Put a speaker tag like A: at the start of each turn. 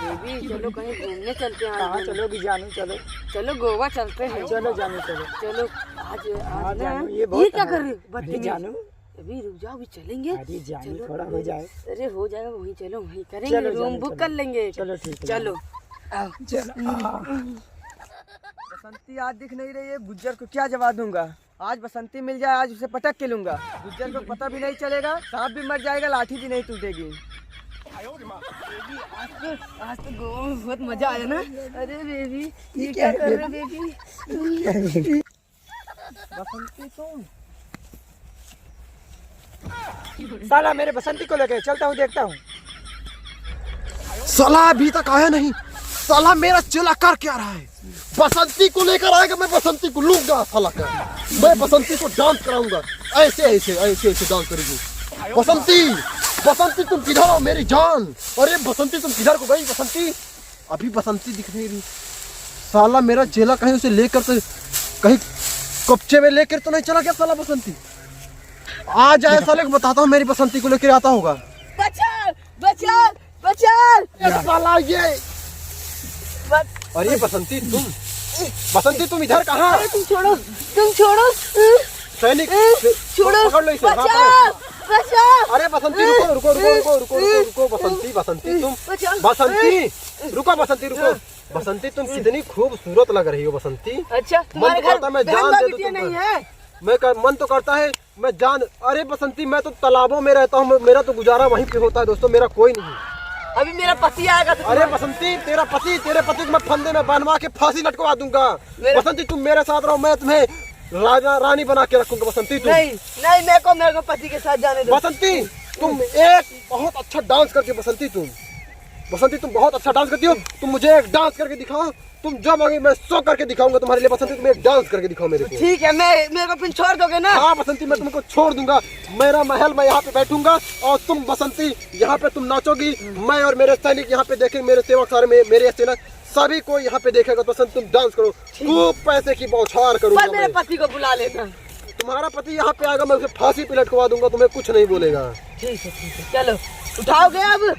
A: Baby चलो कहीं घूमने चलते हैं।
B: हाँ चलो भी जानू, चलो
A: चलो गोवा चलते हैं।
B: चलो जानू चलो।
A: चलो आज आज ना
B: जानू
A: ये क्या कर रही हो?
B: अरे जानू,
A: अभी रुक जाओ, अभी चलेंगे।
B: अरे जानू थोड़ा हो जाए।
A: अरे हो जाएगा, वहीं चलो, वहीं करेंगे, रूम बुक कर लेंगे।
B: चलो ठीक है,
A: चलो आओ।
C: बसंती आज दिख नहीं रही है, गुज्जर को क्या जवाब दूंगा। आज बसंती मिल जाए, आज उसे पटक के लूंगा। गुज्जर को पता भी नहीं चलेगा, सांप भी मर जाएगा, लाठी भी नहीं टूटेगी।
A: आज तो गोवा में बहुत मजा आया ना। अरे बेबी ये क्या कर रहे हो बेबी?
C: बसंती तुम
B: साला मेरे बसंती को लेके चलता हूँ, देखता हूँ।
D: साला अभी तक आया नहीं। साला मेरा चेला कर क्या रहा है? बसंती को लेकर आएगा, मैं बसंती को लूंगा। साला का मैं बसंती को डांस कराऊंगा। ऐसे ऐसे ऐसे ऐसे डांस करेगी। बसंती, बसंती तुम किधर हो मेरी जान? अरे बसंती तुम किधर को गई? बसंती अभी बसंती दिख नहीं रही। साला मेरा चेला कहीं उसे लेकर तो कहीं कब्जे में लेकर तो नहीं चला गया साला बसंती? आ जाए साले को बताता हूँ, मेरी बसंती को लेकर आता होगा।
A: बचाओ बचाओ बचाओ।
D: साला ये अरे बसंती तुम, बसंती तुम इधर कहाँ?
A: अरे तुम छोड़ो, तुम छोड़ो,
D: सैनिक
A: छोड़ो,
D: पकड़ लो इसे।
A: बचाओ बचाओ।
D: अरे बसंती रुको रुको रुको रुको रुको रुको रुको बसंती, बसंती तुम, बसंती रुको, बसंती रुको। बसंती तुम कितनी खूबसूरत लग रही हो बसंती।
A: अच्छा तुम्हारे
D: मन तो
A: घर
D: करता मैं
A: बहन
D: जान दे दूं
A: बेटियां
D: तुमको।
A: नहीं है?
D: मन तो करता है मैं जान। अरे बसंती मैं तो तालाबों में रहता हूँ, मेरा तो गुजारा वहीं पे होता है दोस्तों, मेरा कोई नहीं।
A: अभी मेरा पति आएगा तो
D: अरे बसंती तेरे पति को मैं फंदे में बनवा के फांसी लटकवा दूंगा। बसंती तुम मेरे साथ रहो, मैं तुम्हें राजा रानी बना के रखूंगा। बसंती तुम
A: नहीं नहीं, मेरे को पति के साथ जाने दो।
D: बसंती तुम एक बहुत अच्छा डांस करके, बसंती तुम बहुत अच्छा डांस करती हो। तुम मुझे एक डांस करके दिखाओ, तुम जो मांगे मैं सो करके दिखाऊंगा तुम्हारे लिए। बसंती तुम एक डांस करके दिखाओ मेरे को।
A: ठीक है, मेरे को फिर छोड़ दोगे ना?
D: हाँ बसंती मैं तुमको छोड़ दूंगा। मेरा महल मैं यहाँ पे बैठूंगा और तुम बसंती यहाँ पे तुम नाचोगी। मैं और मेरे सैनिक यहाँ पे देखेंगे, मेरे सेवक सारे मेरे सेना सभी को यहाँ पे देखेगा। बसंत तुम डांस करो, खूब पैसे की बौछार करूंगा।
A: पर मेरे पति को बुला लेना।
D: तुम्हारा पति यहाँ पे आएगा, मैं उसे फांसी पे लटकवा दूंगा, तुम्हें कुछ नहीं बोलेगा।
A: ठीक है चलो उठाओगे अब?